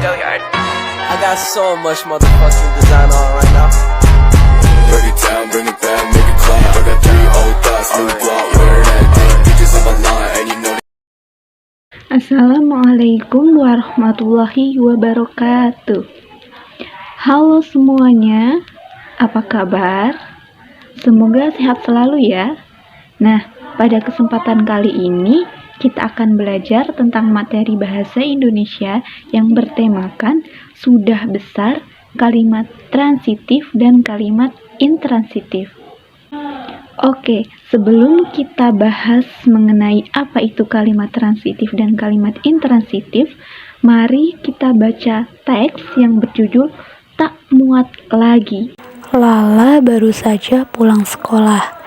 I got so much motherfucking design on right now. Break it down, bring it back, make it clap. I got 3 old thoughts, new block, wear that thing. Bitches on my line, and you know. Assalamualaikum warahmatullahi wabarakatuh. Halo semuanya, apa kabar? Semoga sehat selalu ya. Nah, pada kesempatan kali ini kita akan belajar tentang materi bahasa Indonesia yang bertemakan sudah besar, kalimat transitif dan kalimat intransitif. Oke, sebelum kita bahas mengenai apa itu kalimat transitif dan kalimat intransitif, mari kita baca teks yang berjudul Tak Muat Lagi. Lala baru saja pulang sekolah.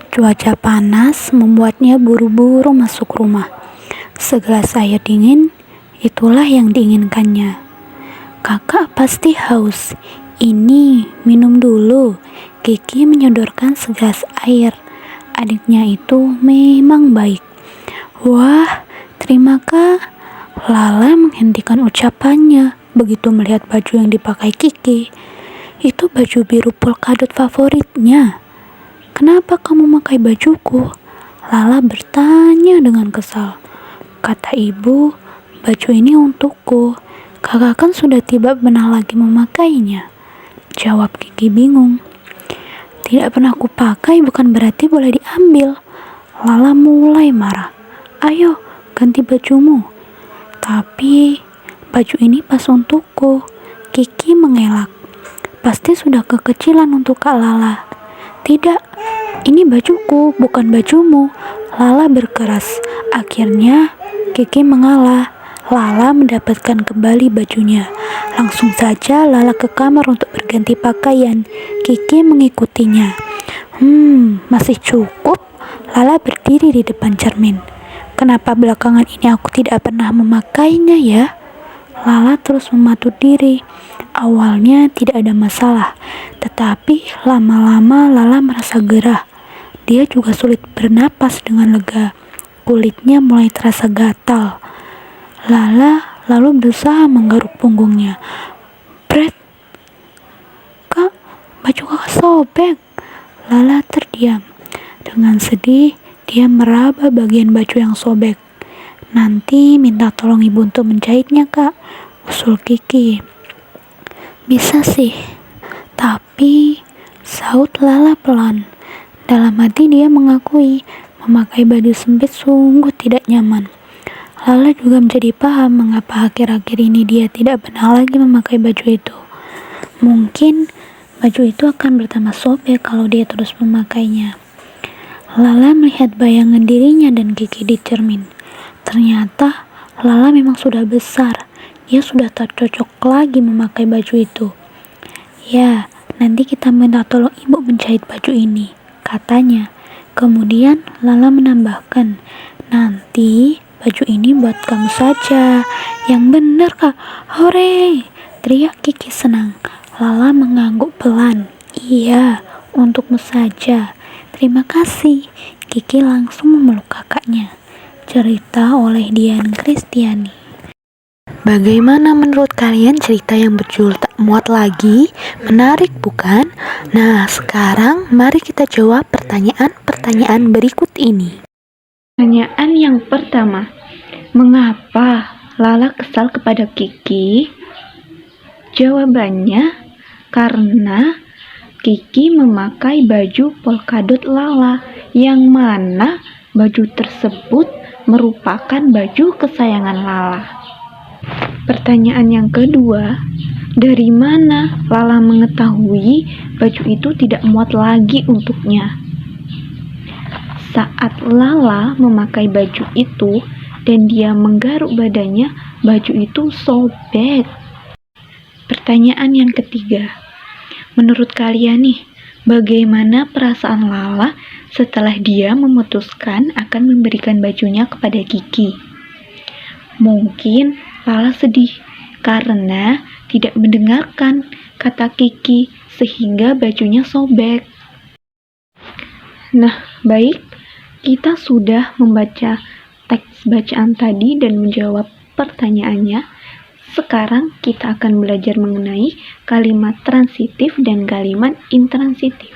Cuaca panas membuatnya buru-buru masuk rumah. Segelas air dingin, itulah yang diinginkannya. Kakak pasti haus. Ini, minum dulu. Kiki menyodorkan segelas air. Adiknya itu memang baik. Wah, terima kak. Lala menghentikan ucapannya begitu melihat baju yang dipakai Kiki. Itu baju biru polkadot favoritnya. Kenapa kamu memakai bajuku? Lala bertanya dengan kesal. Kata ibu, baju ini untukku. Kakak kan sudah tidak pernah lagi memakainya. Jawab Kiki bingung. Tidak pernah kupakai bukan berarti boleh diambil. Lala mulai marah. Ayo, ganti bajumu. Tapi, baju ini pas untukku. Kiki mengelak. Pasti sudah kekecilan untuk Kak Lala. Tidak, ini bajuku, bukan bajumu. Lala berkeras. Akhirnya, Kiki mengalah. Lala mendapatkan kembali bajunya. Langsung saja Lala ke kamar untuk berganti pakaian. Kiki mengikutinya. Masih cukup. Lala berdiri di depan cermin. Kenapa belakangan ini aku tidak pernah memakainya ya? Lala terus mematuk diri. Awalnya tidak ada masalah, tetapi lama-lama Lala merasa gerah. Dia juga sulit bernapas dengan lega. Kulitnya mulai terasa gatal. Lala lalu berusaha menggaruk punggungnya. Bret, kak, baju kakak sobek. Lala terdiam. Dengan sedih, dia meraba bagian baju yang sobek. Nanti minta tolong ibu untuk menjahitnya kak, usul Kiki. Bisa sih, tapi saut Lala pelan. Dalam hati dia mengakui memakai baju sempit sungguh tidak nyaman. Lala juga menjadi paham mengapa akhir-akhir ini dia tidak pernah lagi memakai baju itu. Mungkin baju itu akan bertambah sobek kalau dia terus memakainya. Lala melihat bayangan dirinya dan Kiki di cermin. Ternyata Lala memang sudah besar. Dia sudah tak cocok lagi memakai baju itu. Ya, nanti kita minta tolong ibu menjahit baju ini, katanya. Kemudian Lala menambahkan, nanti baju ini buat kamu saja. Yang benar kak, hore! Teriak Kiki senang. Lala mengangguk pelan. Iya, untukmu saja. Terima kasih. Kiki langsung memeluk kakaknya. Cerita oleh Dian Kristiani. Bagaimana menurut kalian cerita yang berjudul Tak Muat Lagi? Menarik bukan? Nah, sekarang mari kita jawab pertanyaan-pertanyaan berikut ini. Pertanyaan yang pertama, mengapa Lala kesal kepada Kiki? Jawabannya, karena Kiki memakai baju polkadot Lala, yang mana baju tersebut merupakan baju kesayangan Lala. Pertanyaan yang kedua, dari mana Lala mengetahui baju itu tidak muat lagi untuknya? Saat Lala memakai baju itu dan dia menggaruk badannya, baju itu sobek. Pertanyaan yang ketiga, menurut kalian nih, bagaimana perasaan Lala setelah dia memutuskan akan memberikan bajunya kepada Kiki? Mungkin Lala sedih karena tidak mendengarkan kata Kiki sehingga bajunya sobek. Nah, baik, kita sudah membaca teks bacaan tadi dan menjawab pertanyaannya. Sekarang kita akan belajar mengenai kalimat transitif dan kalimat intransitif.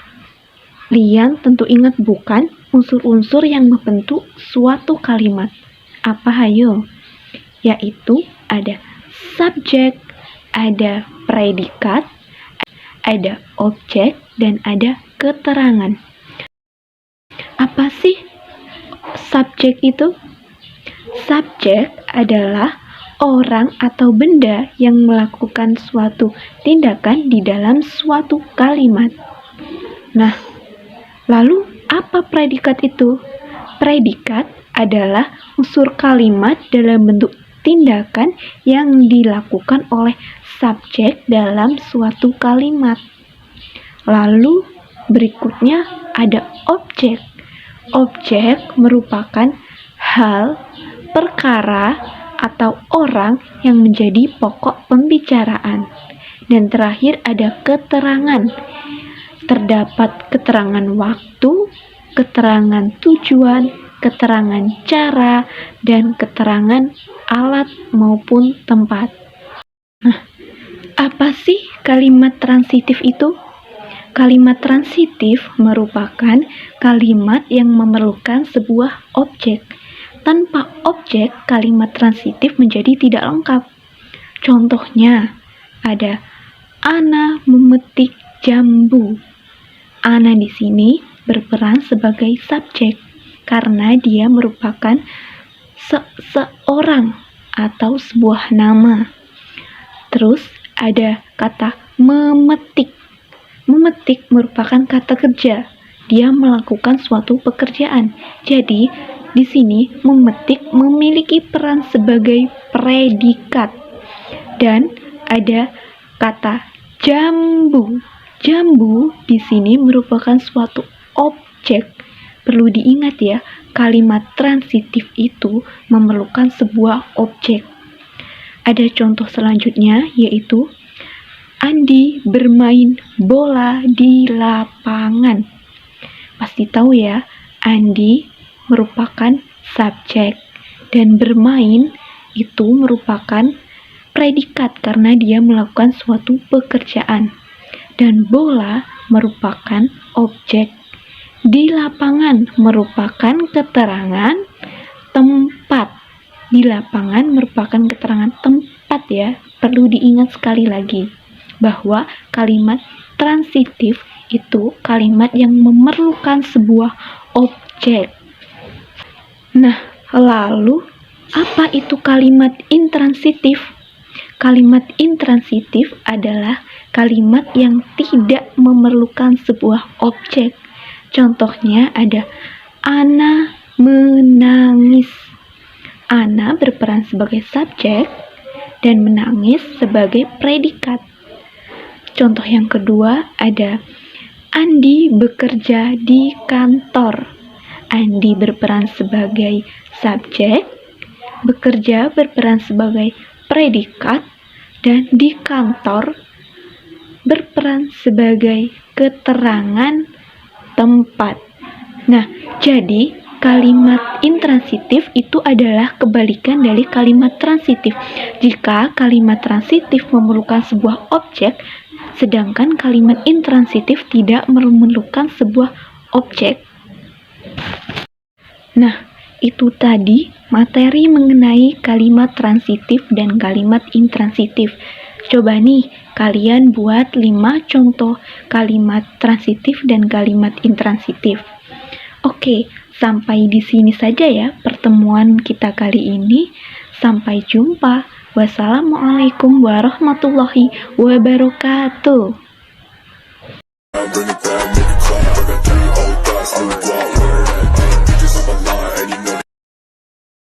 Kalian tentu ingat bukan unsur-unsur yang membentuk suatu kalimat? Apa hayo? Yaitu ada subjek, ada predikat, ada objek, dan ada keterangan. Apa sih subjek itu? Subjek adalah orang atau benda yang melakukan suatu tindakan di dalam suatu kalimat. Nah, lalu apa predikat itu? Predikat adalah unsur kalimat dalam bentuk tindakan yang dilakukan oleh subjek dalam suatu kalimat. Lalu berikutnya ada objek. Objek merupakan hal, perkara, atau orang yang menjadi pokok pembicaraan. Dan terakhir ada keterangan. Terdapat keterangan waktu, keterangan tujuan, keterangan cara, dan keterangan alat maupun tempat. Nah, apa sih kalimat transitif itu? Kalimat transitif merupakan kalimat yang memerlukan sebuah objek. Tanpa objek, kalimat transitif menjadi tidak lengkap. Contohnya, ada Ana memetik jambu. Ana di sini berperan sebagai subjek karena dia merupakan seseorang atau sebuah nama. Terus ada kata memetik. Memetik merupakan kata kerja. Dia melakukan suatu pekerjaan. Jadi, di sini memetik memiliki peran sebagai predikat. Dan ada kata jambu. Jambu di sini merupakan suatu objek. Perlu diingat ya, kalimat transitif itu memerlukan sebuah objek. Ada contoh selanjutnya yaitu Andi bermain bola di lapangan. Pasti tahu ya, Andi merupakan subjek dan bermain itu merupakan predikat karena dia melakukan suatu pekerjaan. Dan bola merupakan objek. Di lapangan merupakan keterangan tempat. Di lapangan merupakan keterangan tempat ya. Perlu diingat sekali lagi bahwa kalimat transitif itu kalimat yang memerlukan sebuah objek. Nah, lalu apa itu kalimat intransitif? Kalimat intransitif adalah kalimat yang tidak memerlukan sebuah objek. Contohnya ada Ana menangis. Ana berperan sebagai subjek dan menangis sebagai predikat. Contoh yang kedua ada Andi bekerja di kantor. Andi berperan sebagai subjek, bekerja berperan sebagai predikat, dan di kantor berperan sebagai keterangan tempat. Nah, jadi kalimat intransitif itu adalah kebalikan dari kalimat transitif. Jika kalimat transitif memerlukan sebuah objek, sedangkan kalimat intransitif tidak memerlukan sebuah objek. Nah, itu tadi materi mengenai kalimat transitif dan kalimat intransitif. Coba nih, kalian buat 5 contoh kalimat transitif dan kalimat intransitif. Oke, sampai di sini saja ya pertemuan kita kali ini. Sampai jumpa. Wassalamualaikum warahmatullahi wabarakatuh.